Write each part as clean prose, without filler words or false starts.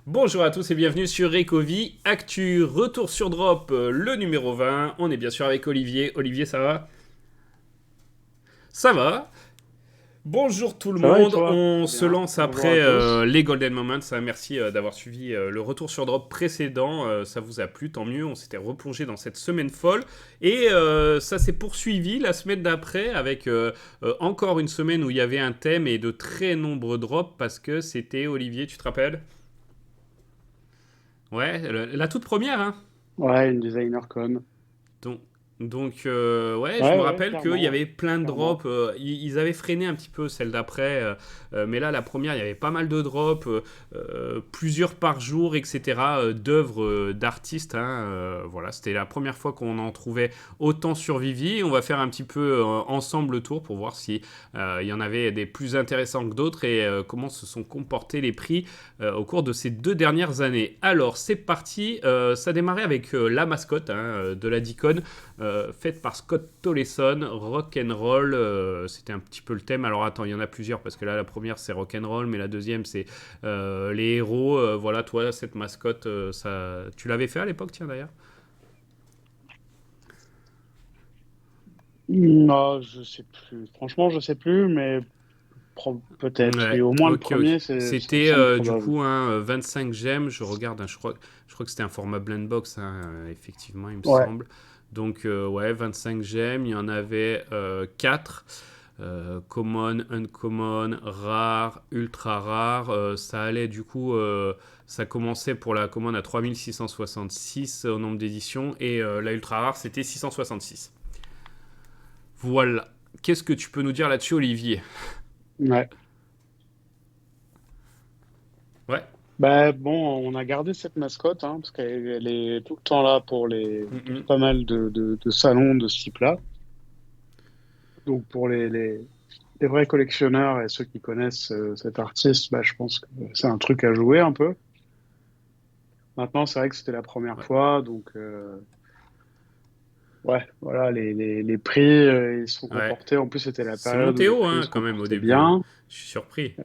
Bonjour à tous et bienvenue sur Recovi Actu, retour sur Drop, le numéro 20. On est bien sûr avec Olivier. Olivier, ça va? Ça va. Bonjour tout le Ça va et monde, toi? on Très se bien. lance Bonjour à après tous. les Golden Moments. Merci d'avoir suivi le retour sur drop précédent. Ça vous a plu, tant mieux. On s'était replongé dans cette semaine folle. Et ça s'est poursuivi la semaine d'après avec encore une semaine où il y avait un thème et de très nombreux drops parce que c'était, Olivier, tu te rappelles? Ouais, la toute première, hein. Ouais, une designer con. Donc, ouais, je Ouais, me ouais, rappelle qu'il y clairement, ouais. avait plein de Clairement. drops. Ils avaient freiné un petit peu celle d'après. Mais là, la première, il y avait pas mal de drops, plusieurs par jour, etc. D'œuvres d'artistes, hein. Voilà, c'était la première fois qu'on en trouvait autant sur Vivi. On va faire un petit peu ensemble le tour pour voir si il y en avait des plus intéressants que d'autres et comment se sont comportés les prix au cours de ces 2 dernières années. Alors, c'est parti. Ça démarrait avec la mascotte, hein, de la Dicon, faite par Scott Tollefson, rock and roll. C'était un petit peu le thème. Alors attends, il y en a plusieurs parce que là la première c'est rock and roll, mais la deuxième c'est les héros. Voilà, toi cette mascotte, ça, tu l'avais fait à l'époque, tiens d'ailleurs. Non, je sais plus. Franchement, je sais plus, mais peut-être. Oui, Ouais, au moins le ok, ok. premier, ça me C'était semble du probable. coup hein, 25 gemmes. Je regarde, hein, je crois que c'était un format blend box, hein, effectivement, il me Ouais. semble. Donc, ouais, 25 gemmes. Il y en avait 4. Common, uncommon, rare, ultra rare. Ça allait du coup, ça commençait pour la common à 3666 au nombre d'éditions et la ultra rare c'était 666. Voilà. Qu'est-ce que tu peux nous dire là-dessus, Olivier? Ouais. Ouais. Bah bon, on a gardé cette mascotte, hein, parce qu'elle est tout le temps là pour Mm-mm. pas mal de salons de ce type-là. Donc pour les vrais collectionneurs et ceux qui connaissent cet artiste, bah, je pense que c'est un truc à jouer un peu. Maintenant, c'est vrai que c'était la première Ouais. fois, donc ouais, voilà, les prix, ils se sont Ouais. comportés. En plus, c'était la C'est période où monté les haut prix se hein, quand même au comportaient début, hein. bien. Je suis surpris.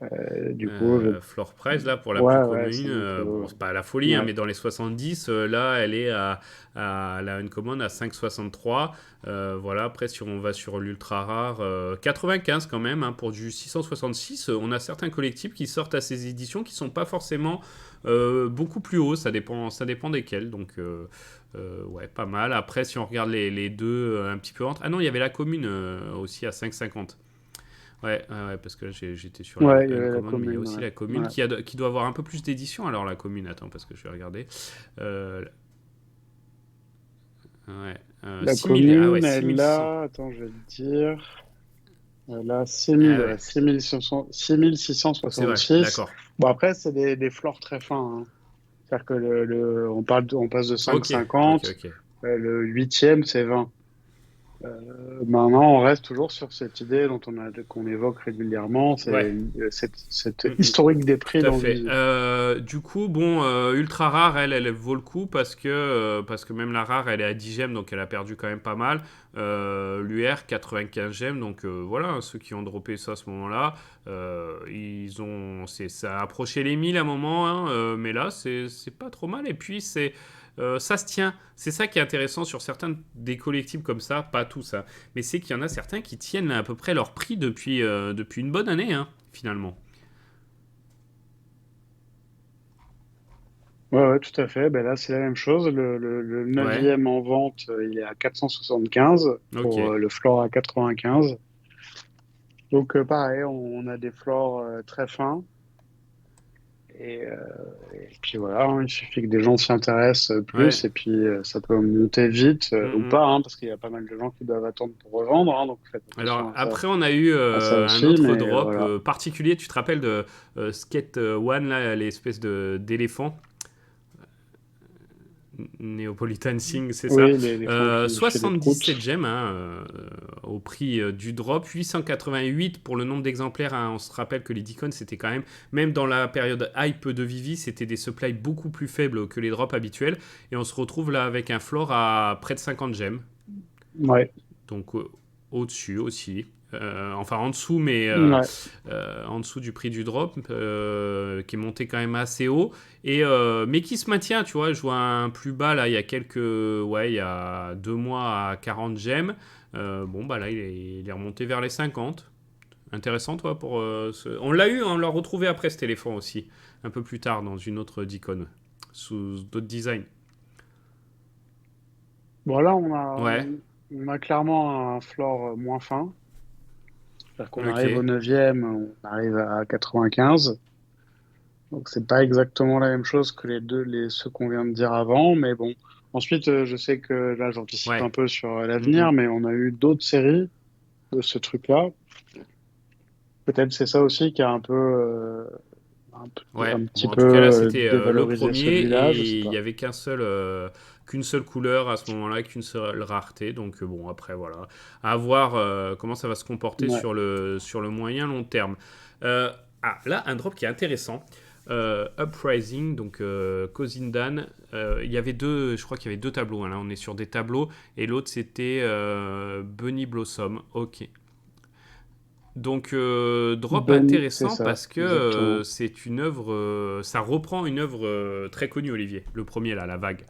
Du coup, Floor Price, là, pour la plus ouais, ouais, commune, c'est monté bon, haut. c'est pas la folie, hein, Ouais, mais dans les 70, là, elle est à la Uncommon à 5,63. Voilà, après, si on va sur l'ultra rare, 95 quand même, hein, pour du 666. On a certains collectifs qui sortent à ces éditions qui sont pas forcément beaucoup plus hauts, ça dépend desquels. Donc, ouais, pas mal. Après, si on regarde les deux un petit peu entre. Ah non, il y avait la commune aussi à 5,50. Ouais, ouais, ouais, parce que là j'étais sur la ouais, il y avait la Uncommon, mais il y a commune, aussi ouais. la commune Ouais. qui doit avoir un peu plus d'édition. Alors la commune, attends, parce que je vais regarder. Euh, ouais, La 6000, ah ouais, commune, elle 6600. a, attends, je vais te dire, elle a Ah 6000, ouais, ouais, 6600 c'est vrai, 66. d'accord. Bon, après, c'est des flores très fins, hein. C'est-à-dire que on passe de Ok, ok, 5,50, ok. le huitième, c'est 20. Maintenant, on reste toujours sur cette idée qu'on évoque régulièrement, c'est Ouais. cette Mm, mm. historique des prix Tout à dans fait. Vivi. Du coup, bon, ultra rare, elle vaut le coup parce que même la rare, elle est à 10 gemmes, donc elle a perdu quand même pas mal. L'UR, 95 gemmes, donc voilà, hein, ceux qui ont droppé ça à ce moment-là, ça a approché les 1000 à un moment, hein, mais là, c'est pas trop mal. Et puis, ça se tient. C'est ça qui est intéressant sur certains des collectifs comme ça, pas tous, hein, mais c'est qu'il y en a certains qui tiennent à peu près leur prix depuis une bonne année, hein, finalement. Ouais, ouais, tout à fait. Ben là, c'est la même chose. Le Ouais, neuvième en vente, il est à 475 ok. pour le floor à 95. Donc, pareil, on a des floors très fins. Et puis voilà, hein, il suffit que des gens s'y intéressent Ouais. plus et puis ça peut monter vite ou Mm, mm. pas, hein, parce qu'il y a pas mal de gens qui doivent attendre pour revendre, hein, donc faites Alors attention après on a eu à ça un aussi, autre mais drop voilà. particulier. Tu te rappelles de Skate One là, l'espèce de d'éléphant Neapolitan Sing, c'est ça. Oui, l'éléphant qui fait des proutes. 77 gemmes hein, au prix du drop, 888 pour le nombre d'exemplaires, hein. On se rappelle que les Deacons, c'était quand même, même dans la période hype de Vivi, c'était des supplies beaucoup plus faibles que les drops habituels. Et on se retrouve là avec un floor à près de 50 gemmes. Ouais. Donc au-dessus aussi. Enfin en dessous, mais Ouais. en dessous du prix du drop, qui est monté quand même assez haut, mais qui se maintient, tu vois. Je vois un plus bas là, il y a 2 mois à 40 gemmes. Bon, bah là, il est remonté vers les 50. Intéressant, toi, pour On l'a eu, on l'a retrouvé après cet éléphant aussi, un peu plus tard dans une autre Dicon, sous d'autres designs. Bon, là, Ouais, on a clairement un floor moins fin. C'est-à-dire qu'on arrive au ok. 9e, on arrive à 95. Donc, c'est pas exactement la même chose que ceux qu'on vient de dire avant. Mais bon, ensuite, je sais que là, j'anticipe un Ouais. peu sur Mm, mm. l'avenir, mais on a eu d'autres séries de ce truc-là. Peut-être c'est ça aussi qui a Ouais, un bon, petit en peu tout cas, là, c'était le dévalorisé premier celui-là, je sais et il y pas. avait qu'une seule couleur à ce moment-là, qu'une seule rareté. Donc, bon, après, voilà. À voir comment ça va se comporter Ouais. sur le moyen long terme. Là, un drop qui est intéressant. Uprising, donc Kozindan. Il y avait je crois qu'il y avait deux tableaux, hein. Là, on est sur des tableaux. Et l'autre, c'était Bunny Blossom. Ok. Donc, drop Bunny, c'est intéressant ça, parce que exactement. c'est une œuvre, ça reprend une œuvre très connue, Olivier. Le premier là, la vague.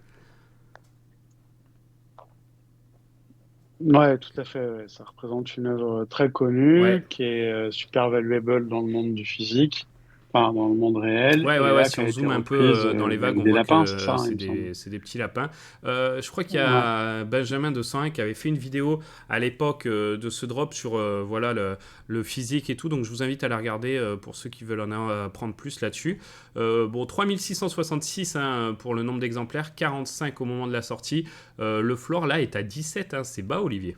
Ouais, tout à fait. Ouais. Ça représente une œuvre très Ouais, connue, qui est super valuable dans le monde du physique, enfin dans le monde réel, et ouais. là Si qui a on été zoome un peu reprise dans les vagues, avec on des voit lapins, c'est que ça, hein, il me semble. c'est des petits lapins. Je crois qu'il y Ouais, a Benjamin de 101 qui avait fait une vidéo à l'époque de ce drop sur voilà le physique et tout. Donc, je vous invite à la regarder pour ceux qui veulent en apprendre plus là-dessus. Bon, 3666 hein, pour le nombre d'exemplaires, 45 au moment de la sortie. Le floor là est à 17, hein, c'est bas, Olivier.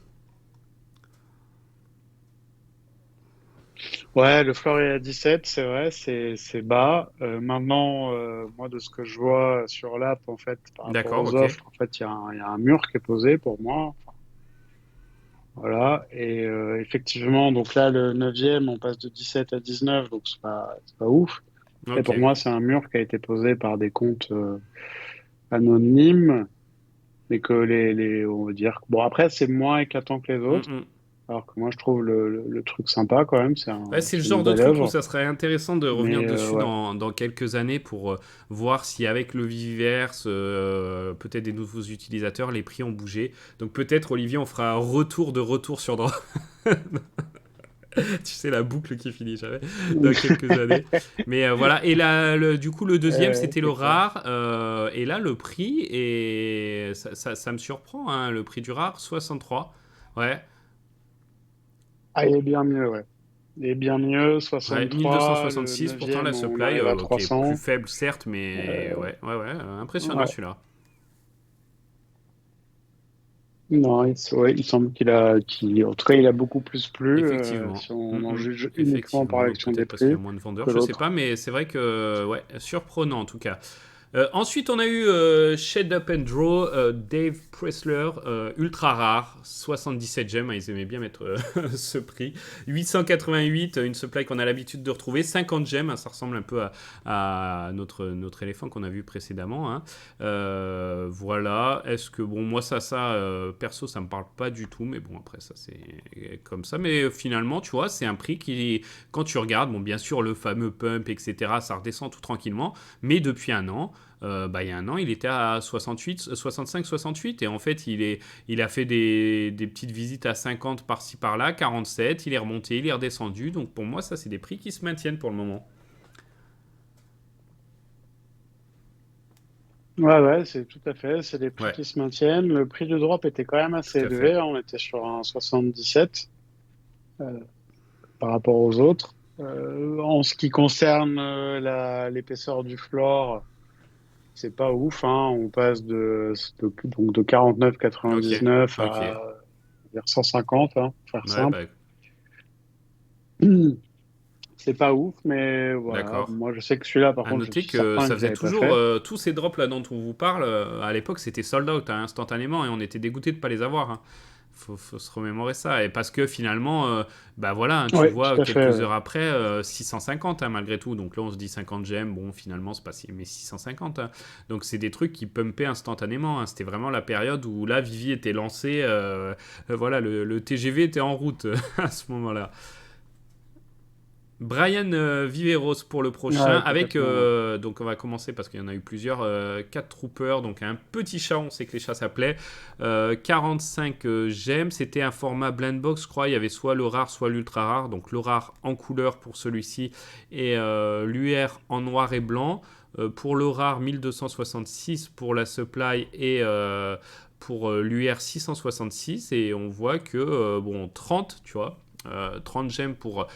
ouais, le floor est à 17, c'est vrai, c'est bas. Maintenant, moi de ce que je vois sur l'app, en fait, par rapport D'accord, aux ok. offres, en fait, il y a un mur qui est posé pour moi. Voilà, et effectivement, donc là, le 9e, on passe de 17 à 19, donc c'est pas ouf. Et Ok. pour moi, c'est un mur qui a été posé par des comptes anonymes, mais que on va dire, bon, après, c'est moins éclatant que les Mm, autres, mm. alors que moi, je trouve le truc sympa quand même, Ouais, c'est le c'est une genre de belle truc où œuvre, ça serait intéressant de revenir mais dessus ouais. dans quelques années pour voir si avec le Viviverse, peut-être des nouveaux utilisateurs, les prix ont bougé. Donc peut-être, Olivier, on fera un retour sur tu sais, la boucle qui finit jamais dans quelques années. Mais voilà, et là, du coup, le deuxième, c'était le C'est clair. rare. Et là, le prix, et ça me surprend, hein, le prix du rare, 63. Ouais, Ah, il est bien mieux, ouais. Il est bien mieux, ouais, 63, le 1266, pourtant la 9e, on supply, arrive à qui est plus 300. faible certes, mais Euh, ouais, impressionnant ouais. celui-là. Non, ouais, il semble en tout cas, il a beaucoup plus plu, Effectivement. si on en Mm. juge uniquement par Effectivement, donc l'action des peut-être parce qu'il y a prix moins de vendeurs, que je sais l'autre. pas, mais c'est vrai que, ouais, surprenant en tout cas. Ensuite, on a eu Shade Up and Draw, Dave Pressler, ultra rare, 77 gemmes, hein, ils aimaient bien mettre ce prix. 888, une supply qu'on a l'habitude de retrouver, 50 gemmes, hein, ça ressemble un peu à notre éléphant qu'on a vu précédemment. Hein. Voilà, est-ce que, bon, moi perso, ça me parle pas du tout, mais bon, après, ça c'est comme ça. Mais finalement, tu vois, c'est un prix qui, quand tu regardes, bon, bien sûr, le fameux pump, etc., ça redescend tout tranquillement, mais depuis un an, il y a un an, il était à 68, 65, 68. Et en fait, il a fait des petites visites à 50 par-ci par-là, 47. Il est remonté, il est redescendu. Donc pour moi, ça, c'est des prix qui se maintiennent pour le moment. Ouais, ouais, c'est tout à fait. C'est des prix Ouais, qui se maintiennent. Le prix du drop était quand même assez tout à élevé, fait. hein. On était sur un 77 euh, par rapport aux autres. En ce qui concerne l'épaisseur du floor, c'est pas ouf, hein. On passe donc de Ok, 49,99 ok. à vers 150, hein, pour faire Ouais, simple. bah, C'est pas ouf, mais voilà. d'accord. Moi, je sais que celui-là, par À contre, je noter suis que certain ça que je faisait l'avais pas toujours fait. tous ces drops là dont on vous parle. À l'époque, c'était sold out hein, instantanément et on était dégoûté de pas les avoir. Hein. faut se remémorer ça. Et parce que finalement, bah voilà, hein, tu Oui, vois, tout à fait. quelques heures après, 650 hein, malgré tout. Donc là, on se dit 50 gemmes, bon, finalement, c'est pas si. Mais 650. Hein. Donc c'est des trucs qui pumpaient instantanément. Hein. C'était vraiment la période où là, Vivi était lancé. Voilà, le TGV était en route à ce moment-là. Brian Viveros pour le prochain, Ouais, avec complètement. Ouais. donc on va commencer parce qu'il y en a eu plusieurs, 4 troopers, donc un petit chat, on sait que les chats s'appelaient, 45 gemmes, c'était un format blind box, je crois, il y avait soit le rare, soit l'ultra rare, donc le rare en couleur pour celui-ci et l'UR en noir et blanc. Pour le rare, 1266 pour la supply et pour l'UR 666 et on voit que, bon, 30, tu vois, 30 gemmes pour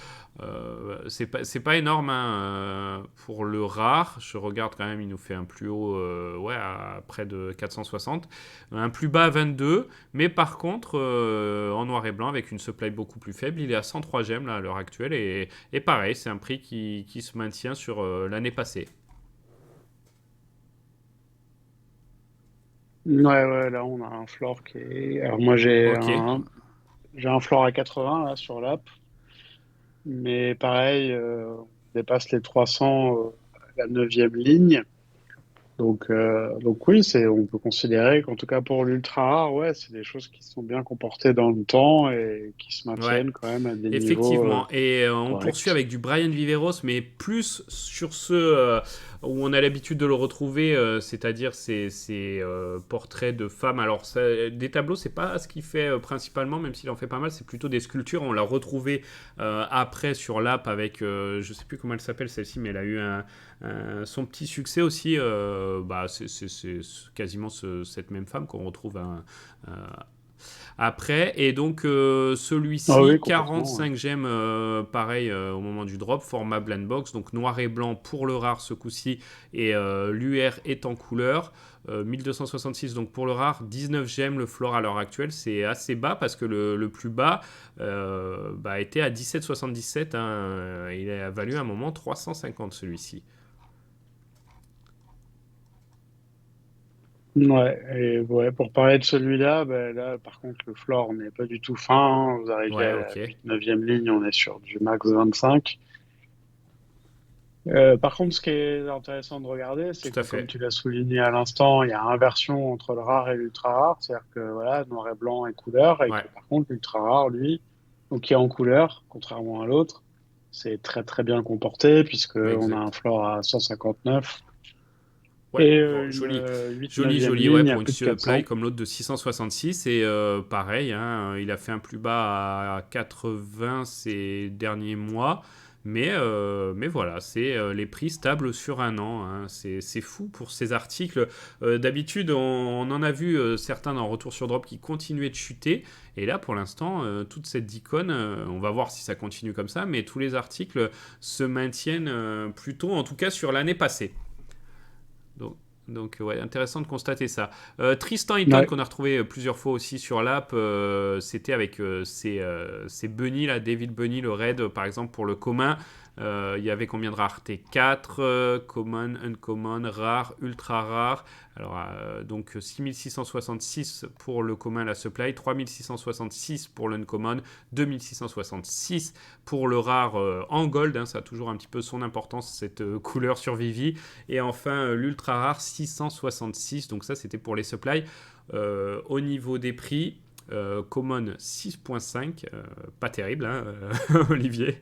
c'est pas énorme hein, pour le rare. Je regarde quand même, il nous fait un plus haut ouais, à près de 460. Un plus bas à 22. Mais par contre, en noir et blanc, avec une supply beaucoup plus faible, il est à 103 gemmes là, à l'heure actuelle. Et pareil, c'est un prix qui se maintient sur l'année passée. Ouais, ouais, là, on a un floor qui est. Alors, moi, Ok. j'ai un floor à 80 là, sur l'app, mais pareil, on dépasse les 300 à la neuvième ligne. Donc oui, on peut considérer qu'en tout cas pour l'ultra rare, ouais, c'est des choses qui sont bien comportées dans le temps et qui se Ouais. maintiennent quand même à des niveaux Effectivement, et on poursuit corrects. avec du Brian Viveros, mais plus sur ce où on a l'habitude de le retrouver, c'est-à-dire ces portraits de femmes. Alors, des tableaux, c'est pas ce qu'il fait principalement, même s'il en fait pas mal, c'est plutôt des sculptures. On l'a retrouvé après sur l'app avec, je sais plus comment elle s'appelle celle-ci, mais elle a eu son petit succès aussi. Bah, c'est quasiment cette même femme qu'on retrouve après. Et donc Ah oui, celui-ci, complètement. Ouais. 45 gemmes, pareil au moment du drop, format blind box, donc noir et blanc pour le rare ce coup-ci, et l'UR est en couleur. 1266 donc pour le rare, 19 gemmes le floor à l'heure actuelle, c'est assez bas parce que le plus bas bah, était à 17,77. Hein, il a valu à un moment 350 celui-ci. Ouais, et ouais, pour parler de celui-là, ben là, par contre, le floor n'est pas du tout fin. Hein. Vous arrivez Ouais, à la ok, 8-9e ligne, on est sur du max 25. Par contre, ce qui est intéressant de regarder, c'est tout à que, comme fait. tu l'as souligné à l'instant, il y a inversion entre le rare et l'ultra rare. C'est-à-dire que, voilà, noir et blanc et couleur, et Ouais, que, par contre, l'ultra rare, lui, donc qui est en couleur, contrairement à l'autre, c'est très, très bien comporté, puisque on a un exact. floor à 159 Ouais, et bon, une joli. 8-9e Joli, ouais, ligne à pour une plus de supply 400. comme l'autre de 666. Et pareil, hein, il a fait un plus bas à 80 ces derniers mois. Mais voilà, c'est les prix stables sur un an. Hein. C'est fou pour ces articles. D'habitude, on en a vu certains dans Retour sur Drop qui continuaient de chuter. Et là, pour l'instant, toute cette icône, on va voir si ça continue comme ça, mais tous les articles se maintiennent plutôt, en tout cas, sur l'année passée. Donc, ouais, intéressant de constater ça. Tristan Eaton, Ouais. qu'on a retrouvé plusieurs fois aussi sur l'app, c'était avec ces bunnies, là, David Bunny, le raid, par exemple, pour le commun. Il y avait combien de raretés? 4 common, uncommon, rare, ultra rare. Alors, donc 6666 pour le commun, la supply, 3666 pour l'uncommon, 2666 pour le rare en gold. Hein, ça a toujours un petit peu son importance, cette couleur sur Vivi. Et enfin, l'ultra rare 666. Donc ça, c'était pour les supplies. Au niveau des prix, Common 6.5. Pas terrible, hein, Olivier.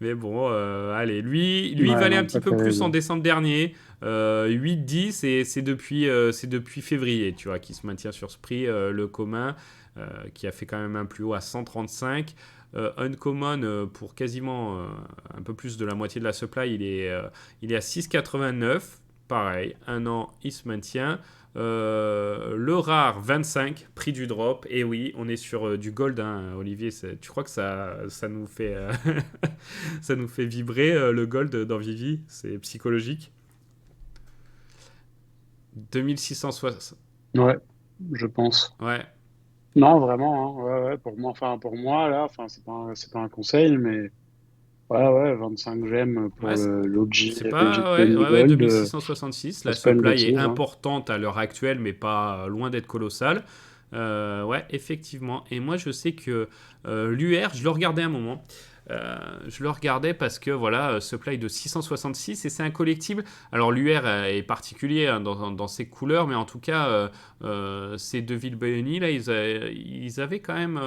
Mais bon, allez, lui il Ouais, valait un non, petit pas peu plus en terrible. décembre dernier. 8-10, et c'est depuis février, tu vois, qui se maintient sur ce prix. Le commun, qui a fait quand même un plus haut à 135. Uncommon, pour quasiment un peu plus de la moitié de la supply, il est à 6,89. Pareil, un an, il se maintient. Le rare 25, prix du drop. Et oui, on est sur du gold, hein, Olivier. Tu crois que ça nous fait, ça nous fait vibrer le gold dans Vivi? C'est psychologique. 2660. Ouais, je pense. Ouais, Non, vraiment, hein, ouais, ouais, pour moi, là, enfin, c'est pas un conseil, mais ouais, ouais, 25 gemmes ouais, pour le l'OG, c'est Legit pas. Ouais, Bunny ouais, ouais, Gold, 2666. ça La c'est pas une supply est bêtise, hein. importante à l'heure actuelle, mais pas loin d'être colossale. Ouais, effectivement. Et moi, je sais que l'UR, je le regardais un moment. Je le regardais parce que voilà, Supply de 666 et c'est un collectible. Alors l'UR est particulier hein, dans ses couleurs, mais en tout cas, ces Devil Bunny là, ils avaient quand même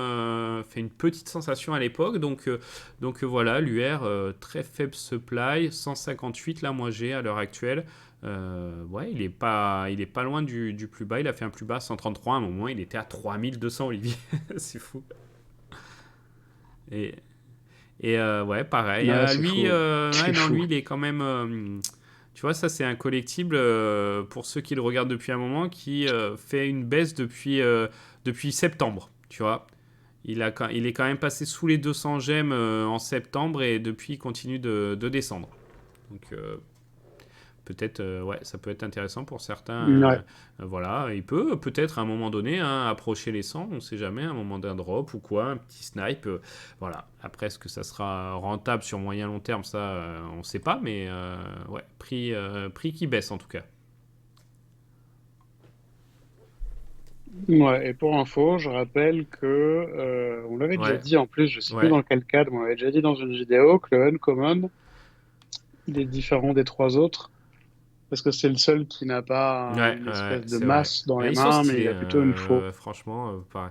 fait une petite sensation à l'époque. Donc voilà, l'UR très faible supply, 158 là, moi j'ai à l'heure actuelle. Ouais, il est pas loin du plus bas. Il a fait un plus bas 133 à un moment. Il était à 3200 Olivier, c'est fou. Et, ouais, pareil. Ouais, c'est Lui, fou. ouais, C'est non, fou. lui, il est quand même. Tu vois, ça, c'est un collectible pour ceux qui le regardent depuis un moment qui fait une baisse depuis septembre. Tu vois, il est quand même passé sous les 200 gemmes en septembre et depuis, il continue de descendre. Donc, peut-être, ouais, ça peut être intéressant pour certains. Ouais. Voilà, il peut peut-être à un moment donné hein, approcher les 100, on ne sait jamais, à un moment d'un drop ou quoi, un petit snipe. Voilà, après, est-ce que ça sera rentable sur moyen long terme, ça, on ne sait pas, mais ouais, prix qui baisse en tout cas. Ouais. Et pour info, je rappelle que on l'avait déjà Ouais, dit en plus, je sais plus ouais, dans quel cadre, mais on l'avait déjà dit dans une vidéo que le Uncommon, il est différent des trois autres parce que c'est le seul qui n'a pas ouais, une ouais, espèce de c'est vrai. masse dans Et les ils sont mains, mais il stylés, a plutôt une faux. franchement, pareil.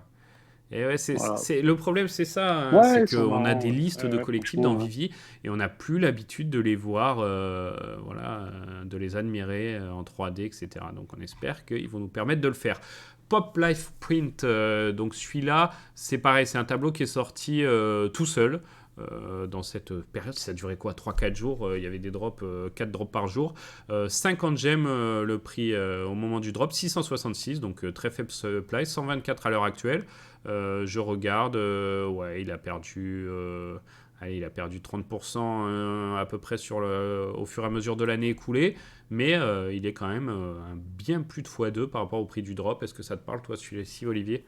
Et ouais, Voilà. le problème, c'est ça, hein, c'est Ouais, ils sont qu'on a des marrants. listes Ouais, de ouais, collectifs dans franchement. Ouais. Vivi et on n'a plus l'habitude de les voir, voilà, de les admirer en 3D, etc. Donc on espère qu'ils vont nous permettre de le faire. Pop Life Print, donc celui-là, c'est pareil, c'est un tableau qui est sorti tout seul. Dans cette période, ça a duré quoi 3-4 jours, il y avait des drops, 4 drops par jour. 50 gemmes le prix au moment du drop, 666, donc très faible supply, 124 à l'heure actuelle. Je regarde, ouais, allez, il a perdu 30% à peu près au fur et à mesure de l'année écoulée, mais il est quand même un bien plus de x2 par rapport au prix du drop. Est-ce que ça te parle, toi, celui-ci, Olivier?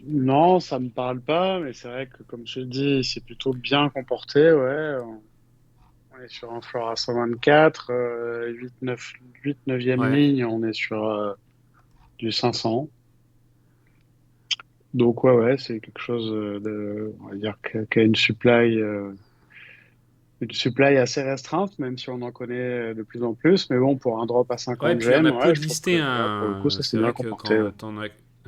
Non, ça me parle pas, mais c'est vrai que comme je te dis, c'est plutôt bien comporté. Ouais, on est sur un floor à 124, 8, 9, 8, 9e Ouais, ligne, on est sur du 500. Donc ouais, ouais, c'est quelque chose on va dire, qui a une supply assez restreinte, même si on en connaît de plus en plus. Mais bon, pour un drop à ouais, et 50 puis il y en gemmes, a peu ouais, de je trouve que listés, là, pour le coup, hein. ça c'est C'est bien vrai que comporté.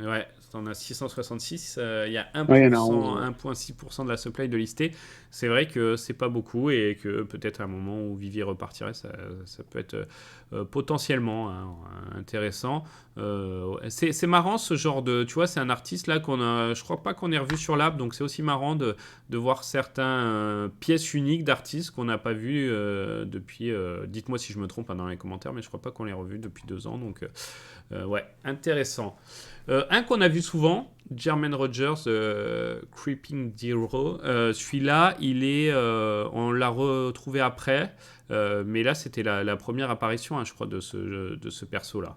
Ouais, t'en as 666, il y a ouais, il y en a 11. 1%, Ouais. 1,6% de la supply de listés. C'est vrai que c'est pas beaucoup et que peut-être à un moment où Vivi repartirait, ça peut être potentiellement hein, intéressant. C'est marrant ce genre de. Tu vois, c'est un artiste là je crois pas qu'on ait revu sur l'app, donc c'est aussi marrant de voir certains pièces uniques d'artistes qu'on n'a pas vu depuis. Dites-moi si je me trompe hein, dans les commentaires, mais je crois pas qu'on l'ait revu depuis 2 ans, donc ouais, intéressant. Un qu'on a vu souvent, Jermaine Rogers, Creeping Zero. Celui-là, on l'a retrouvé après, mais là, c'était la première apparition, hein, je crois, de ce perso-là.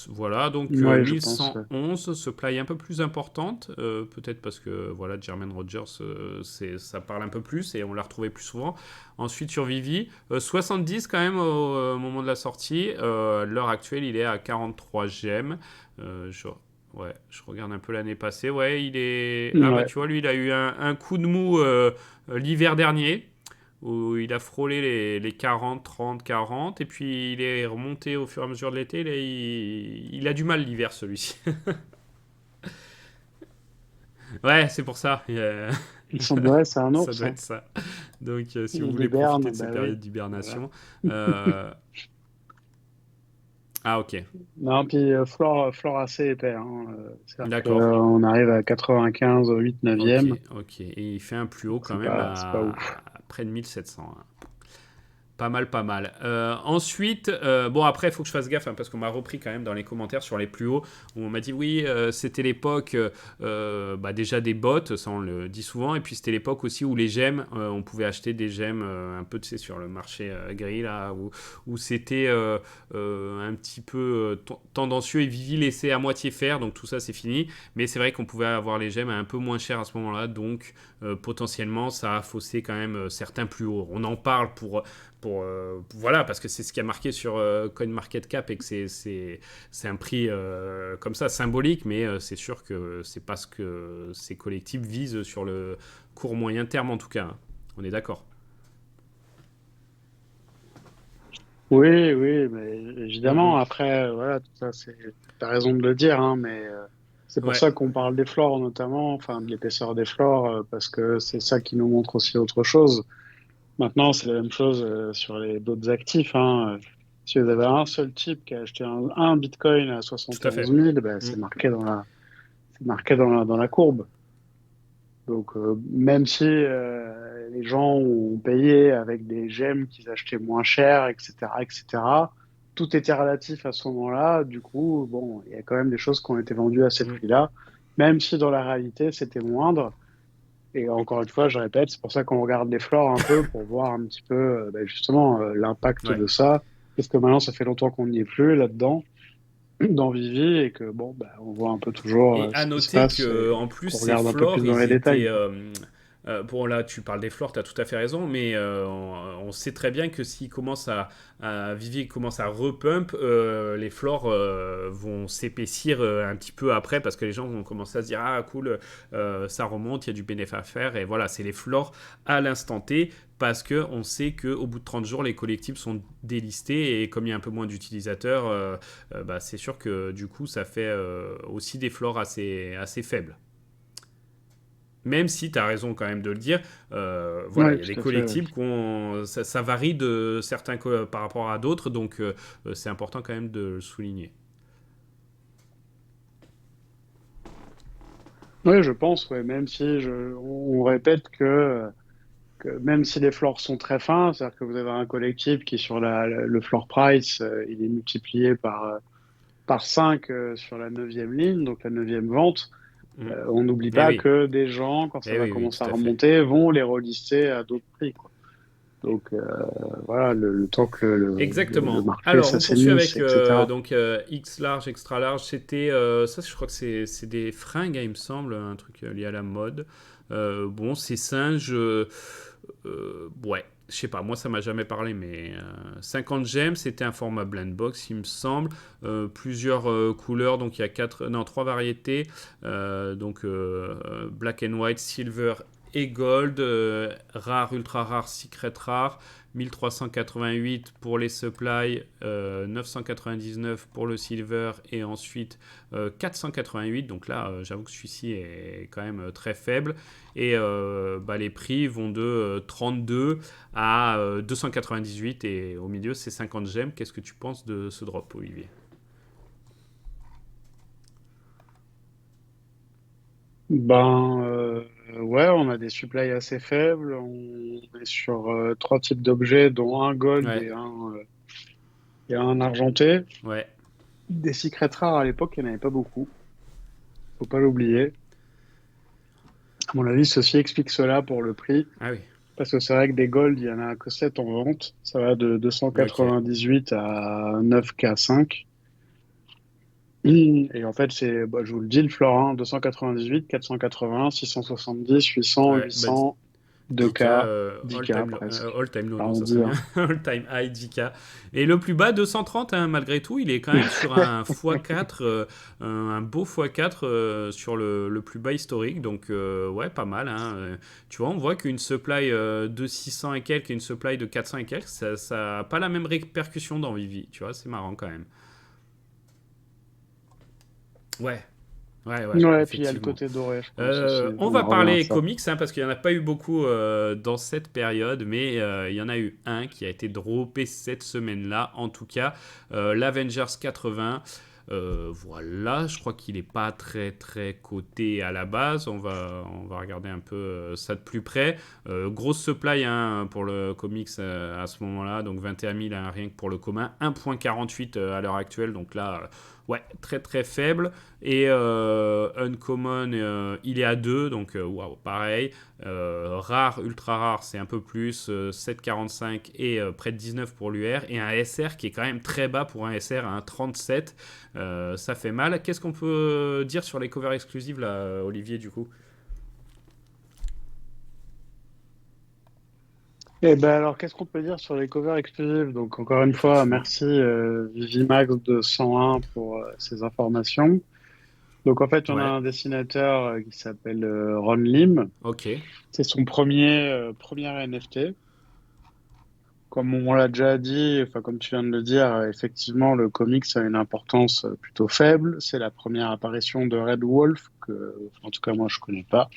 Voilà, donc Ouais, je pense. Ouais. 1111, supply un peu plus importante, peut-être parce que voilà, Jermaine Rogers, ça parle un peu plus et on l'a retrouvé plus souvent. Ensuite sur Vivi, 70 quand même au moment de la sortie. L'heure actuelle, il est à 43 gemmes. Ouais, je regarde un peu l'année passée. Ouais, il est. Ah bah Ouais. tu vois, lui, il a eu un coup de mou l'hiver dernier où il a frôlé les 40, 30, 40, et puis il est remonté au fur et à mesure de l'été. Là, il a du mal l'hiver, celui-ci. Ouais, c'est pour ça. Il semblerait, c'est un Ça ours. doit Hein. être ça. Donc, si vous Il voulez profiter hiberne, de ces bah oui. périodes Voilà. d'hibernation. euh, Ah, ok. Non, puis floor assez épais. Hein. C'est-à-dire D'accord. qu'on arrive à 95, 8, Ok, 9e. ok. Et il fait un plus haut Donc quand c'est même c'est pas ouf. à près de 1700. Hein. Pas mal, pas mal. Ensuite, bon après, il faut que je fasse gaffe hein, parce qu'on m'a repris quand même dans les commentaires sur les plus hauts où on m'a dit oui, c'était l'époque bah, déjà des bots, ça on le dit souvent, et puis c'était l'époque aussi où les gemmes, on pouvait acheter des gemmes un peu tu sais, sur le marché gris là, où c'était un petit peu tendancieux et Vivi laissé à moitié faire, donc tout ça c'est fini. Mais c'est vrai qu'on pouvait avoir les gemmes à un peu moins cher à ce moment-là, donc potentiellement ça a faussé quand même certains plus hauts. On en parle voilà, parce que c'est ce qui a marqué sur CoinMarketCap et que c'est un prix comme ça symbolique, mais c'est sûr que c'est pas ce que ces collectifs visent sur le court moyen terme en tout cas, hein. On est d'accord. Oui, oui, mais Mm, évidemment, mm. après, voilà, tout ça, t'as raison de le dire, hein, mais c'est pour Ouais, ça qu'on parle des flores notamment, enfin, de l'épaisseur des flores, parce que c'est ça qui nous montre aussi autre chose. Maintenant, c'est la même chose sur les d'autres actifs, hein. Si vous avez un seul type qui a acheté un Bitcoin à tout à 71 fait. 000, ben, Mm. c'est marqué dans la courbe. Donc, même si les gens ont payé avec des gemmes qu'ils achetaient moins cher, etc., etc., tout était relatif à ce moment-là. Du coup, bon, il y a quand même des choses qui ont été vendues à ces Mm. prix-là, même si dans la réalité, c'était moindre. Et encore une fois, je répète, c'est pour ça qu'on regarde les flores un peu pour voir un petit peu ben, justement l'impact Ouais. de ça. Parce que maintenant, ça fait longtemps qu'on n'y est plus là-dedans, dans Vivi, et que bon, ben, on voit un peu toujours Et à ce qui se noter passe que et en plus qu'on ces regarde un peu plus flores, dans les ils détails, étaient quoi. bon là tu parles des flores, tu as tout à fait raison, mais on sait très bien que s'ils commencent à Vivier commence à repump, les flores vont s'épaissir un petit peu après parce que les gens vont commencer à se dire ah cool, ça remonte, il y a du bénéfice à faire et voilà, c'est les flores à l'instant T parce que on sait qu'au bout de 30 jours les collectibles sont délistés et comme il y a un peu moins d'utilisateurs, bah, c'est sûr que du coup ça fait aussi des flores assez faibles. Même si tu as raison quand même de le dire, voilà, il Oui, y a des tout à fait. Ouais. collectibles ça varie de certains par rapport à d'autres, donc c'est important quand même de le souligner. Oui, je pense, ouais, même si on répète que même si les floors sont très fins, c'est-à-dire que vous avez un collectif qui sur le floor price, il est multiplié par 5 sur la neuvième ligne, donc la neuvième vente. Mm. On n'oublie Eh pas oui, que des gens, quand ça eh va oui, oui, commencer à tout à fait. remonter, vont les relister à d'autres prix, quoi. Donc voilà, le temps que le Exactement. marché Alors, on poursuit s'assainisse, avec etc. donc X large, extra large. C'était ça, je crois que c'est des fringues, hein, il me semble, un truc lié à la mode. Bon, ces singes, ouais, je sais pas, moi ça m'a jamais parlé, mais 50 gemmes, c'était un format blend box, il me semble. Plusieurs couleurs, donc il y a non, trois variétés. Donc black and white, silver et gold, rare, ultra rare, secret rare. 1388 pour les supplies, 999 pour le silver et ensuite 488. Donc là, j'avoue que celui-ci est quand même très faible. Et bah, les prix vont de 32 à 298 et au milieu, c'est 50 gemmes. Qu'est-ce que tu penses de ce drop, Olivier? Ben ouais, on a des supplies assez faibles. On est sur trois types d'objets, dont un gold Ouais, et un argenté. ouais. Des secrets rares à l'époque, il n'y en avait pas beaucoup. Faut pas l'oublier. À mon avis, ceci explique cela pour le prix. Ah oui, Parce que c'est vrai que des gold, il y en a que 7 en vente. Ça va de ok. 298 à 9K5. Et en fait, c'est, bah, je vous le dis, le florin, 298, 480, 670, 800, Ouais, bah, 800, 10K, 2K, 10K presque. all time low, non, ça serait Arrondir. bien. All time high, 10K. Et le plus bas, 230, hein, malgré tout, il est quand même sur un x4, un beau x4 sur le plus bas historique. Donc, ouais, pas mal, hein. Tu vois, on voit qu'une supply de 600 et quelques et une supply de 400 et quelques, ça n'a pas la même répercussion dans Vivi. Tu vois, c'est marrant quand même. Ouais, ouais, ouais, Ouais, puis il y a le effectivement. côté doré, je pense aussi. On On va en revient à parler ça. comics hein, parce qu'il n'y en a pas eu beaucoup dans cette période, mais il y en a eu un qui a été droppé cette semaine-là, en tout cas, l'Avengers 80. Voilà, je crois qu'il n'est pas très très coté à la base. On va regarder un peu ça de plus près. Grosse supply hein, pour le comics à ce moment-là, donc 21 000 hein, rien que pour le commun. 1,48 à l'heure actuelle, donc là, ouais, très très faible. Et Uncommon, il est à 2, donc waouh, pareil. Rare, ultra rare, c'est un peu plus, 7,45 et près de 19 pour l'UR. Et un SR qui est quand même très bas pour un SR à 1,37. Ça fait mal. Qu'est-ce qu'on peut dire sur les covers exclusives, là, Olivier, du coup? Et ben alors, qu'est-ce qu'on peut dire sur les covers exclusives? Donc, encore une fois, Effectivement. merci Vivimax de 101 pour ces informations. Donc, en fait, on a Ouais. un dessinateur qui s'appelle Ron Lim. Ok. C'est son premier NFT. Comme on l'a déjà dit, enfin, comme tu viens de le dire, effectivement, le comics a une importance plutôt faible. C'est la première apparition de Red Wolf, que, en tout cas, moi, je connais pas.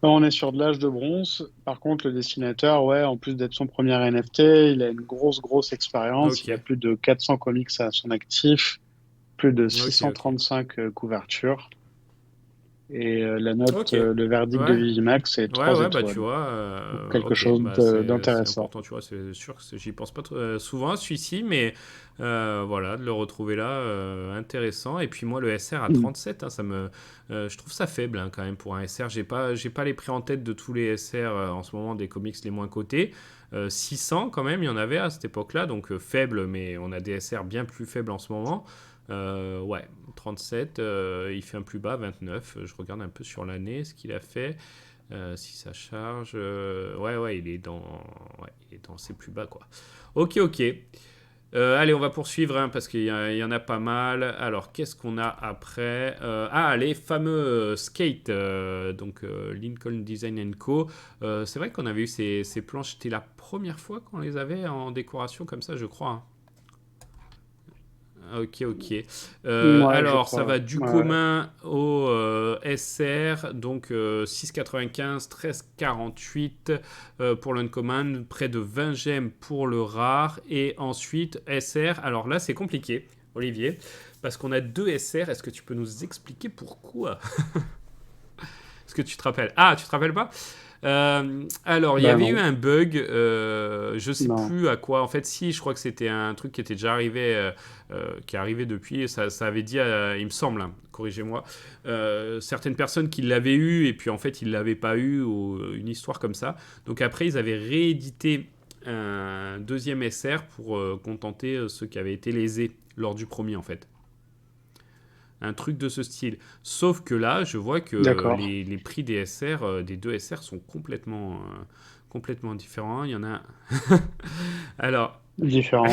Là, on est sur de l'âge de bronze. Par contre, le dessinateur, ouais, en plus d'être son premier NFT, il a une grosse expérience. Ok. Il a plus de 400 comics à son actif, plus de Ok. Ok. 635 couvertures. Et la Ok. note, le verdict de Ouais. Vivimax, c'est Ouais, 3 ouais, bah tu étoiles. vois, Donc, quelque ok, chose bah c'est d'intéressant. important, tu vois, c'est sûr que j'y pense pas souvent à celui-ci, mais voilà, de le retrouver là, intéressant. Et puis moi, le SR à Mm. 37, hein, je trouve ça faible hein, quand même pour un SR. J'ai pas les prix en tête de tous les SR en ce moment des comics les moins cotés. 600 quand même, il y en avait à cette époque-là, donc faible, mais on a des SR bien plus faibles en ce moment. Ouais, 37, il fait un plus bas, 29. Je regarde un peu sur l'année ce qu'il a fait. Si ça charge, ouais, ouais, il est dans ses plus bas, quoi. Ok, ok. Allez, on va poursuivre hein, parce qu'il y en a pas mal. Alors, qu'est-ce qu'on a après? Les fameux Skate, donc Lincoln Design Co. C'est vrai qu'on avait eu ces planches. C'était la première fois qu'on les avait en décoration comme ça, je crois, hein. Ok, ok. Ouais, je Alors, ça crois. va du Ouais, ouais. commun au SR, donc 6,95, 13,48 pour l'uncommon, près de 20 gemmes pour le rare, et ensuite SR. Alors là, c'est compliqué, Olivier, parce qu'on a deux SR. Est-ce que tu peux nous expliquer pourquoi? Est-ce que tu te rappelles? Ah, tu te rappelles pas? Alors, il y Ben avait eu non, un bug, je sais non. plus à quoi. En fait, si, je crois que c'était un truc qui était déjà arrivé, qui est arrivé depuis. Et ça avait dit, il me semble, hein, corrigez-moi, certaines personnes qui l'avaient eu et puis en fait ils l'avaient pas eu ou une histoire comme ça. Donc après, ils avaient réédité un deuxième SR pour contenter ceux qui avaient été lésés lors du premier en fait, un truc de ce style. Sauf que là, je vois que D'accord. les prix des SR, des deux SR, sont complètement différents. Il y en a. Alors, Différent.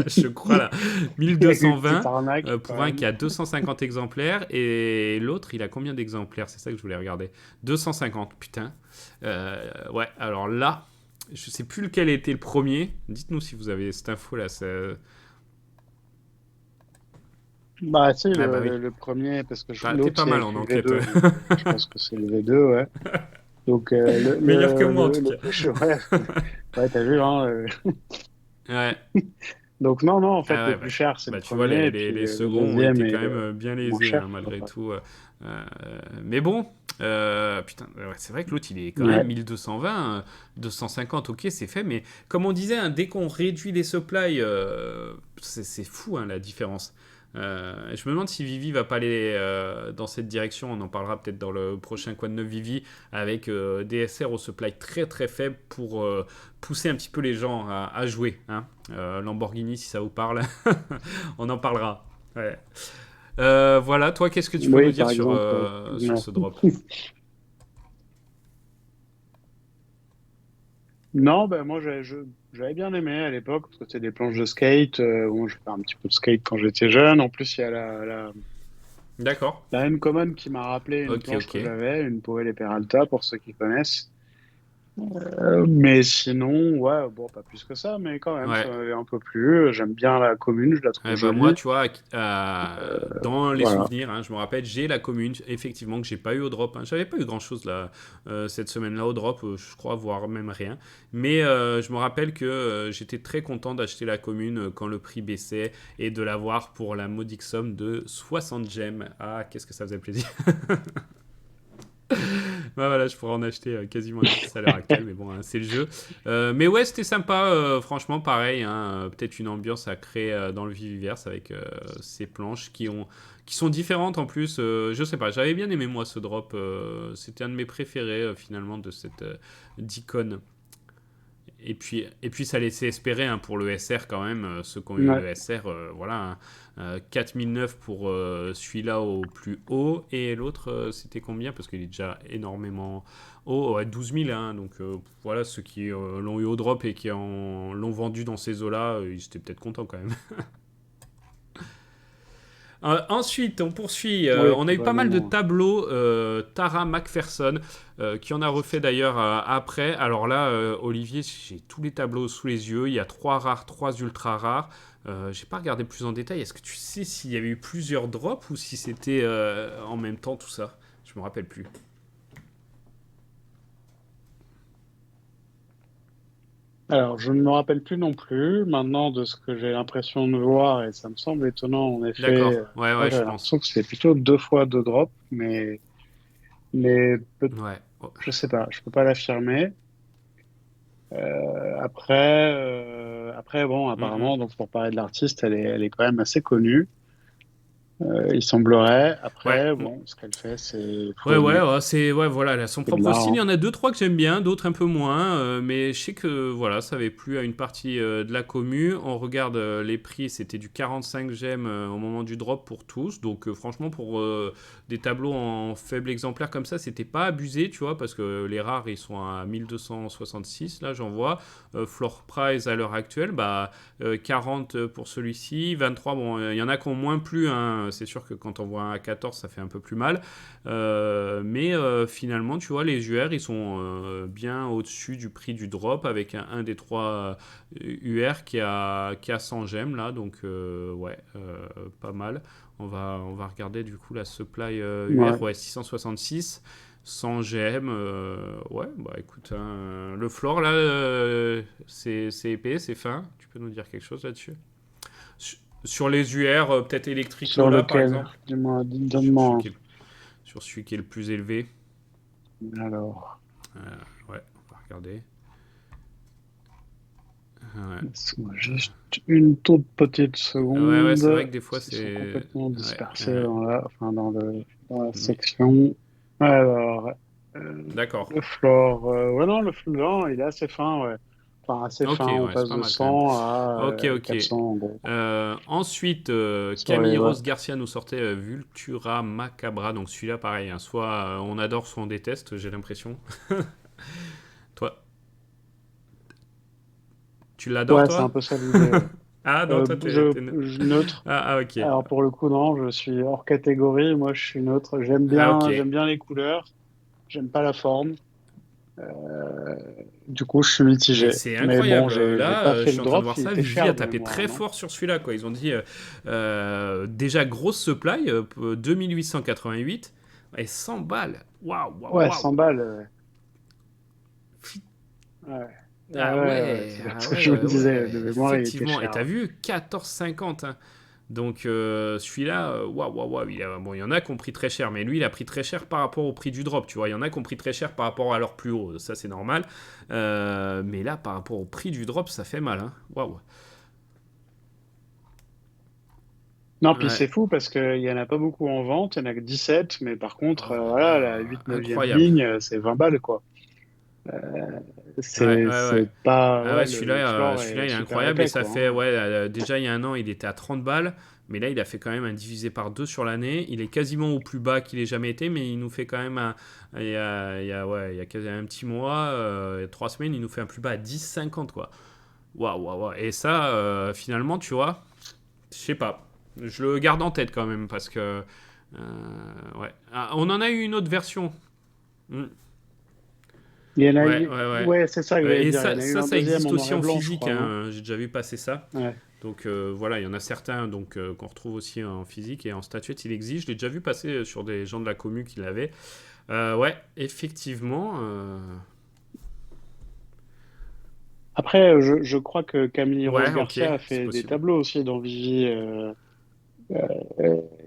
je crois là, Il y a eu une petite 1220 arnaque quand pour un qui même. a 250 exemplaires et l'autre, il a combien d'exemplaires? C'est ça que je voulais regarder. 250, putain. Ouais, alors là, je sais plus lequel était le premier. Dites-nous si vous avez cette info là. Bah, tu sais, Ah bah oui. le premier, parce que T'es l'autre, pas c'est mal en écrit enquête. V2, donc je pense que c'est le V2, ouais. Donc, Meilleur que moi en tout cas. ouais, ouais, t'as vu, hein. Ouais. Donc, non, non, en fait, Ah le ouais, plus cher, c'est le tu vois, premier, et puis les le seconds ont deuxième été est quand même bien le moins lésés, hein, cher, quoi. malgré tout. Mais bon, putain, ouais, c'est vrai que l'autre, il est quand même Ouais. 1220, 250, ok, c'est fait, mais comme on disait, hein, dès qu'on réduit les supplies, c'est fou, hein, la différence. Je me demande si Vivi va pas aller dans cette direction. On en parlera peut-être dans le prochain Quad 9 Vivi avec DSR au supply très très faible pour pousser un petit peu les gens à jouer, hein. Lamborghini, si ça vous parle, on en parlera. Ouais. Voilà, toi, qu'est-ce que tu peux nous Oui, dire par exemple, sur ouais. ce drop? Non, ben moi, j'avais bien aimé à l'époque, parce que c'était des planches de skate. Bon, je fais un petit peu de skate quand j'étais jeune. En plus, il y a D'accord. la Uncommon qui m'a rappelé une Ok, planche ok. que j'avais, une Powell et Peralta, pour ceux qui connaissent. Mais sinon, ouais, bon, pas plus que ça, mais quand même, ça Ouais. m'avait un peu plu. J'aime bien la commune, je la trouve Eh ben moi, jolie. tu vois, dans les Voilà. souvenirs, hein, je me rappelle, j'ai la commune, effectivement, que j'ai pas eu au drop, hein. J'avais pas eu grand-chose là, cette semaine-là au drop, je crois, voire même rien. Mais je me rappelle que j'étais très content d'acheter la commune quand le prix baissait et de l'avoir pour la modique somme de 60 gemmes. Ah, qu'est-ce que ça faisait plaisir. Bah voilà, je pourrais en acheter quasiment 10 à l'heure actuelle, mais bon, hein, c'est le jeu. Mais ouais, c'était sympa, franchement, pareil, hein, peut-être une ambiance à créer dans le Viviverse avec ces planches qui sont différentes en plus. Je sais pas, j'avais bien aimé moi ce drop, c'était un de mes préférés finalement de cette d'icône. et puis ça laissait espérer hein, pour le SR quand même, ceux qui ont eu Ouais. le SR, voilà, hein, 4009 pour celui-là au plus haut, et l'autre c'était combien? Parce qu'il est déjà énormément haut, ouais, 12 000, hein, donc voilà, ceux qui l'ont eu au drop et qui l'ont vendu dans ces eaux-là, ils étaient peut-être contents quand même. Ensuite, on poursuit. Oui, On a eu pas mal de probablement. tableaux. Tara McPherson, qui en a refait d'ailleurs après. Alors là, Olivier, j'ai tous les tableaux sous les yeux. Il y a 3 rares, 3 ultra rares. J'ai pas regardé plus en détail. Est-ce que tu sais s'il y avait eu plusieurs drops ou si c'était en même temps tout ça? Je me rappelle plus. Alors, je ne me rappelle plus non plus. Maintenant, de ce que j'ai l'impression de voir, et ça me semble étonnant, en effet, D'accord. Ouais, moi, ouais, je j'avais pense. l'impression que c'était plutôt 2 fois 2 drops, mais Ouais. Oh. je sais pas, je peux pas l'affirmer. Après, bon, Mm, mm. apparemment, donc pour parler de l'artiste, elle est quand même assez connue. Il semblerait. Ouais. Après, bon, ce qu'elle fait, c'est Ouais, faut ouais, aimer, ouais, quoi. c'est ouais, voilà, elle a son C'est de propre l'art, style. Il y hein. en a deux, trois que j'aime bien, d'autres un peu moins, mais je sais que voilà, ça avait plu à une partie de la commu. On regarde les prix, c'était du 45 gemmes au moment du drop pour tous. Donc franchement, pour des tableaux en faible exemplaire comme ça, c'était pas abusé, tu vois, parce que les rares ils sont à 1266, là j'en vois. Floor price à l'heure actuelle, bah 40 pour celui-ci, 23. Bon, il y en a qui ont moins plu, hein. C'est sûr que quand on voit un à 14, ça fait un peu plus mal. Mais finalement, tu vois, les UR, ils sont bien au-dessus du prix du drop avec un des trois UR qui a 100 gemmes là. Donc, ouais, pas mal. On va regarder du coup la supply Ouais. UR, ouais, 666. 100 GM, ouais, bah écoute, hein, le floor là, c'est épais, c'est fin. Tu peux nous dire quelque chose là-dessus? Sur les UR, peut-être Electric Sur Lola par lequel? exemple? Dis-moi, Sur celui donne-moi qui est, sur celui qui est le plus élevé. alors, Euh, ouais, on va regarder. Ouais, laisse-moi juste une toute petite ouais, ouais, c'est vrai seconde, que des parce fois qu'ils sont c'est. complètement Ouais, dispersés dans la mm, section. Alors, d'accord. le floor, ouais, non, non, il est assez fin, ouais. Enfin, assez Ok, fin, on ouais, c'est passe pas de mal quand même. 100 à Ok, ok. 400 en gros. Ensuite, Sur les, Camille ouais. Rose Garcia nous sortait Vultura Macabra. Donc celui-là, pareil, hein, soit on adore, soit on déteste, j'ai l'impression. Toi, tu l'adores, Ouais, c'est un toi? peu ça l'idée, ouais. Ah non, toi, Je neutre. Ah, ok. Alors pour le coup, non, je suis hors catégorie. Moi, je suis neutre. Ah, ok. J'aime bien les couleurs. J'aime pas la forme. Euh, du coup, je suis Mais mitigé. c'est Mais bon, incroyable. J'ai Là, pas je fait suis le en train de drop. voir Il ça. était Vivi a cher de tapé mémoire, très non? fort sur celui-là, quoi. Ils ont dit déjà grosse supply, 2888 et 100 balles. Waouh, waouh, Ouais, waouh. 100 balles. Ouais. Ah Ouais, ouais, c'est bien ah ce que je me ouais, disais. ouais, De mémoire, il était effectivement. Et cher. t'as vu 14,50, hein. Donc celui-là, waouh, waouh, waouh. Bon, il y en a qui ont pris très cher, mais lui, il a pris très cher par rapport au prix du drop. Tu vois, il y en a qui ont pris très cher par rapport à leur plus haut. Ça, c'est normal. Mais là, par rapport au prix du drop, ça fait mal, hein. Waouh. Non, puis Ouais. c'est fou parce qu'il y en a pas beaucoup en vente. Il y en a que 17. Mais par contre, Oh là voilà, la là, 8-9e incroyable. ligne, c'est 20 balles, quoi. Ouais, ouais, C'est ouais. pas. Ah ouais, Ouais, le celui-là, floor celui-là, est il est super incroyable et épais, ça quoi, fait, hein. ouais, déjà il y a un an, il était à 30 balles, mais là, il a fait quand même un divisé par 2 sur l'année. Il est quasiment au plus bas qu'il ait jamais été, mais il nous fait quand même, ouais, il y a quasiment un petit mois, 3 semaines, il nous fait un plus bas à 10,50, quoi. Waouh, waouh, waouh. Et ça, finalement, tu vois, je sais pas. Je le garde en tête quand même parce que, ouais. Ah, on en a eu une autre version. Hmm. Il y en a Ouais, eu. ouais, ouais. Ouais, c'est ça que j'allais Et dire. Il y en ça, a eu ça, un ça deuxième en existe noir aussi et en blanc, je physique, crois, non? hein. J'ai déjà vu passer ça. Ouais. Donc voilà, il y en a certains donc, qu'on retrouve aussi en physique et en statuette, il existe. Je l'ai déjà vu passer sur des gens de la commu qui l'avaient. Ouais, effectivement. Après, je crois que Camille Rose Ouais, ok, Garcia a c'est fait des possible. tableaux aussi dans Vigie.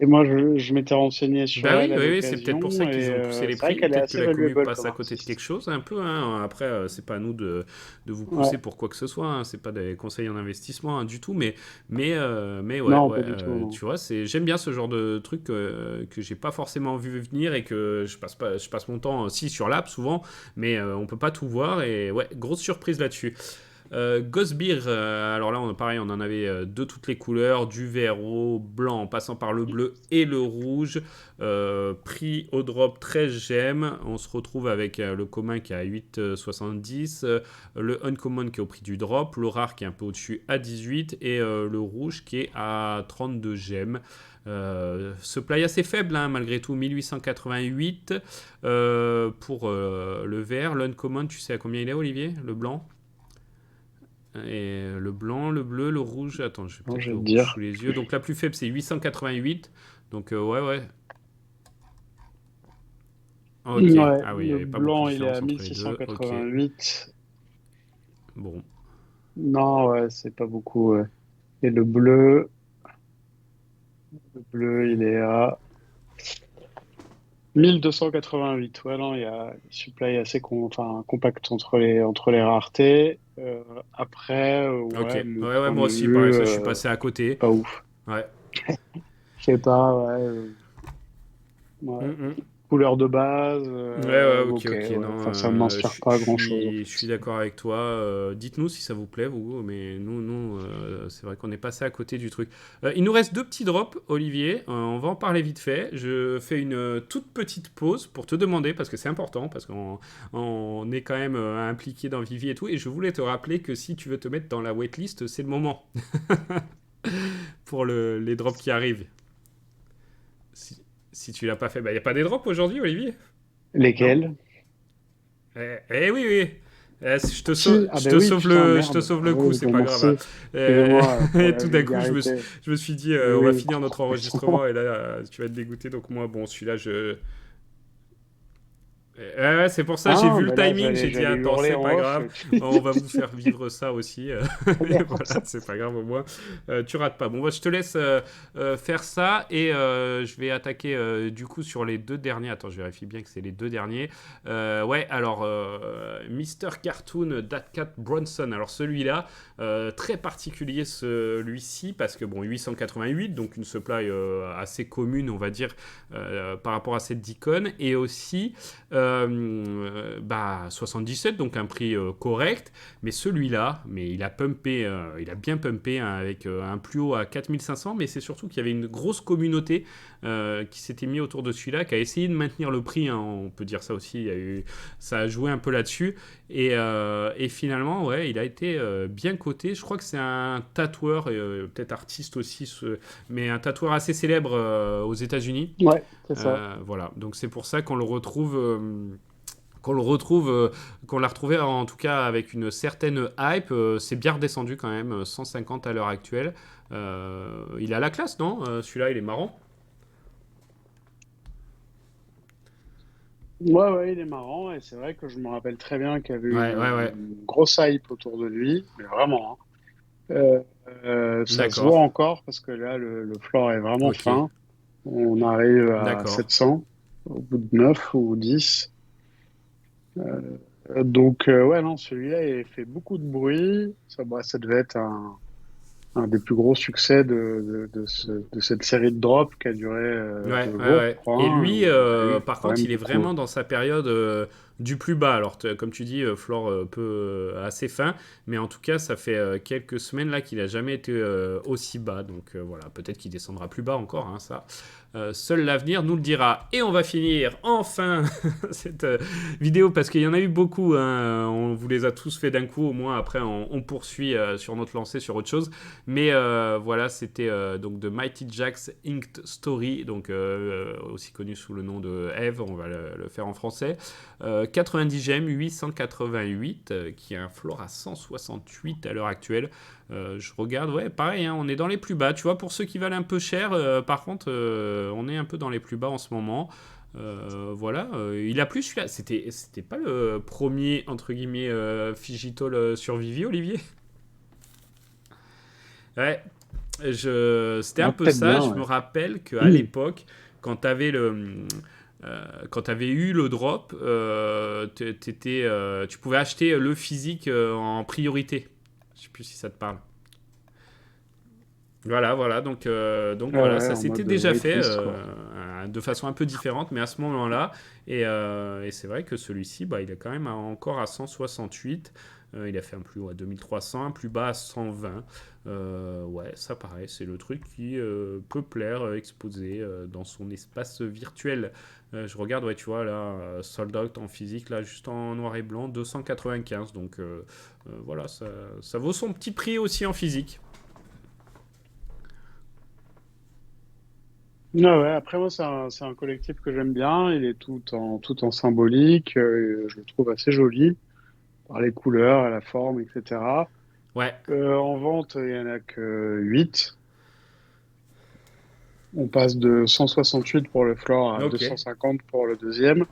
Et moi, je m'étais renseigné sur Bah oui, elle à oui, oui, c'est peut-être pour ça l'occasion. qu'ils Et ont poussé les c'est vrai prix. qu'elle est Peut-être que assez la commu valuable passe comme à côté de quelque artiste. chose un peu, hein. Après, c'est pas à nous de vous pousser Ouais. pour quoi que ce soit, hein. C'est pas des conseils en investissement, hein, du tout. Mais ouais, Non, ouais, pas du tout, non. tu vois, j'aime bien ce genre de truc que j'ai pas forcément vu venir et que je passe mon temps si sur l'app souvent, mais on peut pas tout voir. Et ouais, grosse surprise là-dessus. Ghost Beer, alors là, pareil, on en avait de toutes les couleurs, du vert au blanc, en passant par le bleu et le rouge. Prix au drop 13 gemmes. On se retrouve avec le commun qui est à 8,70, le uncommon qui est au prix du drop, le rare qui est un peu au-dessus à 18 et le rouge qui est à 32 gemmes. Supply assez faible, hein, malgré tout, 1888 pour le vert. L'uncommon, tu sais à combien il est, Olivier? Le blanc? Et le blanc, le bleu, le rouge. Attends, je vais Non, peut-être je le vais te rouge dire. sous les yeux. Donc la plus faible, c'est 888. Donc ouais, ouais. Ok. Ouais, Ah oui, il n'y le avait pas beaucoup blanc, de il est à différence entre les deux. Ok. 1688. Bon. Non, ouais, c'est pas beaucoup. Ouais. Et le bleu, il est à 1288. Ouais, non, il y a une supply assez enfin, compact entre les raretés. Après, Ok. ouais, mon Ouais, ouais, point moi de aussi, vue, pareil, ça, je suis passé à c'est côté. pas ouf. Ouais. Je sais pas, ouais. Ouais. Mm, mm. Couleur de base, Ouais, ouais, ok, ok, ok. ouais. Non, Enfin, ça ne m'inspire pas grand-chose, en je fait. suis d'accord avec toi. Dites-nous si ça vous plaît, vous. Mais nous, c'est vrai qu'on est passé à côté du truc. Il nous reste deux petits drops, Olivier. On va en parler vite fait. Je fais une toute petite pause pour te demander, parce que c'est important, parce qu'on est quand même impliqué dans Vivi et tout. Et je voulais te rappeler que si tu veux te mettre dans la waitlist, c'est le moment pour les drops qui arrivent. Si, si tu l'as pas fait, il n'y a pas des drops aujourd'hui, Olivier? Non? Lesquels? Oui, oui. Si, ah ben oui, putain, Je te merde. sauve Ah le coup, oui, c'est bon, pas grave, hein. merci. Excusez-moi pour Et la tout d'un coup, vulgarité. je me suis dit, Oui, on va oui, finir notre complètement. enregistrement et là, tu vas être dégoûté. Donc moi, bon, celui-là, ouais, c'est pour ça, j'ai Ah, vu le ben là, timing, j'ai dit, j'allais attends, hurler c'est en pas off. grave, Et puis, on va vous faire vivre ça aussi. Mais merde. voilà, c'est pas grave au moins. Tu rates pas. Bon, bah, je te laisse faire ça et je vais attaquer du coup sur les deux derniers. Attends, je vérifie bien que c'est les deux derniers. Ouais, alors, Mr. Cartoon Cat Bronson. Alors, celui-là, très particulier celui-ci parce que, bon, 888, donc une supply assez commune, on va dire, par rapport à cette d'icône et aussi 77, donc un prix correct, mais celui-là, mais il a pumpé, il a bien pumpé hein, avec un plus haut à 4500, mais c'est surtout qu'il y avait une grosse communauté qui s'était mis autour de celui-là, qui a essayé de maintenir le prix, hein, on peut dire ça aussi, ça a joué un peu là-dessus, et finalement, ouais, il a été bien coté, je crois que c'est un tatoueur, peut-être artiste aussi, mais un tatoueur assez célèbre aux États-Unis. Ouais, c'est ça. Voilà, donc c'est pour ça qu'on le retrouve, qu'on l'a retrouvé en tout cas avec une certaine hype. C'est bien redescendu quand même, 150 à l'heure actuelle. Il a la classe, non? Celui-là, il est marrant. Ouais, ouais, il est marrant. Et c'est vrai que je me rappelle très bien qu'il y avait Ouais, ouais, ouais. une grosse hype autour de lui. Mais vraiment, hein. Ça se D'accord. voit encore parce que là, le floor est vraiment Ok. fin. On arrive à D'accord. 700 au bout de 9 ou 10. Donc, ouais, non, celui-là, il fait beaucoup de bruit. Ça devait être un des plus gros succès de cette série de drops qui a duré Ouais, 2 jours, je ouais. crois, Et hein, lui, où il y en a eu par quand contre, même il est beaucoup. vraiment dans sa période du plus bas. Alors, comme tu dis, Flore peu assez fin, mais en tout cas, ça fait quelques semaines là qu'il a jamais été aussi bas. Donc voilà, peut-être qu'il descendra plus bas encore, hein, ça. Seul l'avenir nous le dira. Et on va finir enfin cette vidéo parce qu'il y en a eu beaucoup. Hein, on vous les a tous fait d'un coup. Au moins, après, on poursuit sur notre lancée sur autre chose. Mais voilà, c'était donc de Mighty Jack's Inked Story, donc aussi connu sous le nom de Eve, on va le faire en français. 90 gemmes, 888, qui a un floor à 168 à l'heure actuelle. Je regarde, ouais, pareil, hein, on est dans les plus bas. Tu vois, pour ceux qui valent un peu cher, par contre, on est un peu dans les plus bas en ce moment. Voilà, il a plu celui-là. C'était pas le premier, entre guillemets, Phygital sur Vivi, Olivier? Ouais, c'était un Ah, peu peut-être ça. bien, Je me ouais. rappelle qu'à l'époque, quand tu avais quand tu avais eu le drop, tu pouvais acheter le physique en priorité. Je sais plus si ça te parle. Voilà, voilà. Donc Ouais, voilà, ouais, ça en s'était mode déjà fait waitlist, quoi. de façon un peu différente, mais à ce moment-là. Et c'est vrai que celui-ci, bah, il est quand même encore à 168. Il a fait un plus haut à 2300, un plus bas à 120. Ouais, ça pareil, c'est le truc qui peut plaire, exposé dans son espace virtuel. Je regarde, ouais, tu vois, là, sold out en physique, là, juste en noir et blanc, 295. Donc voilà, ça vaut son petit prix aussi en physique. Ah ouais, après moi c'est un collectif que j'aime bien, il est tout en symbolique, je le trouve assez joli par les couleurs, la forme, etc. Ouais, En vente, il y en a que 8. On passe de 168 pour le floor à ok, 250 pour le deuxième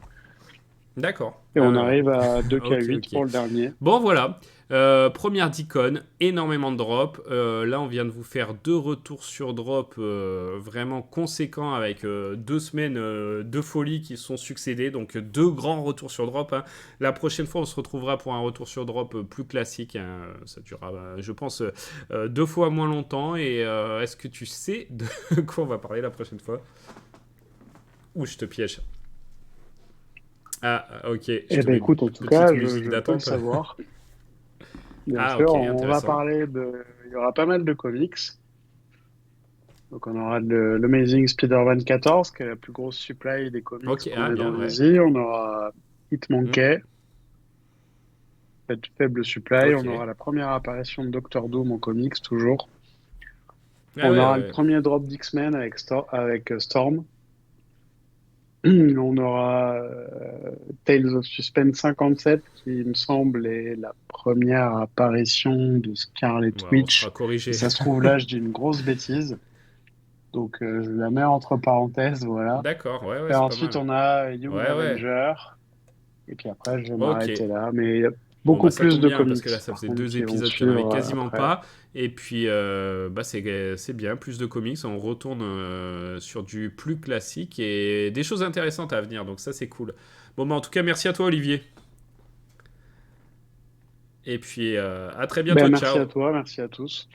d'accord. et on arrive à Ok, 2K8 ok. pour le dernier. Bon, voilà. Première d'icône, énormément de drop. Là, on vient de vous faire 2 retours sur drop vraiment conséquents avec 2 semaines de folie qui se sont succédées. Donc, 2 grands retours sur drop, hein. La prochaine fois, on se retrouvera pour un retour sur drop plus classique, hein. Ça durera, je pense, 2 fois moins longtemps. Et est-ce que tu sais de quoi on va parler la prochaine fois? Ou je te piège? Ah, ok. Je Eh te ben mets une écoute, en toute tout petite cas, musique je peux le d'attente. savoir. Bien Ah, sûr, ok, on va intéressant. parler il y aura pas mal de comics. Donc on aura l'Amazing Spider-Man 14, qui est la plus grosse supply des comics Ok, qu'on ah, ait dans bien, ouais. Easy. On aura Hmm. Hitmonkey, cette faible supply. Ok. On aura la première apparition de Doctor Doom en comics, toujours. Ah On ouais, aura le ouais. premier drop d'X-Men avec Storm. On aura Tales of Suspense 57, qui me semble est la première apparition de Scarlet Ouais, on sera Witch. Et corrigé. ça se trouve là, je dis une grosse bêtise. Donc je la mets entre parenthèses, voilà. D'accord, ouais, ouais, Et c'est pas ensuite, mal. on a Young Ouais, ouais. Avenger. Et puis après, je vais Ok. m'arrêter là. Mais il y a Bon, bah beaucoup ça plus tombe de bien, parce comics, que là, ça par faisait contre, deux qui vont épisodes qu'il n'y en avait suivre quasiment après. pas. Et puis, bah c'est bien, plus de comics. On retourne sur du plus classique et des choses intéressantes à venir. Donc ça, c'est cool. Bon, bah en tout cas, merci à toi, Olivier. Et puis, à très Ben, bientôt. merci à Ciao. toi, merci à tous.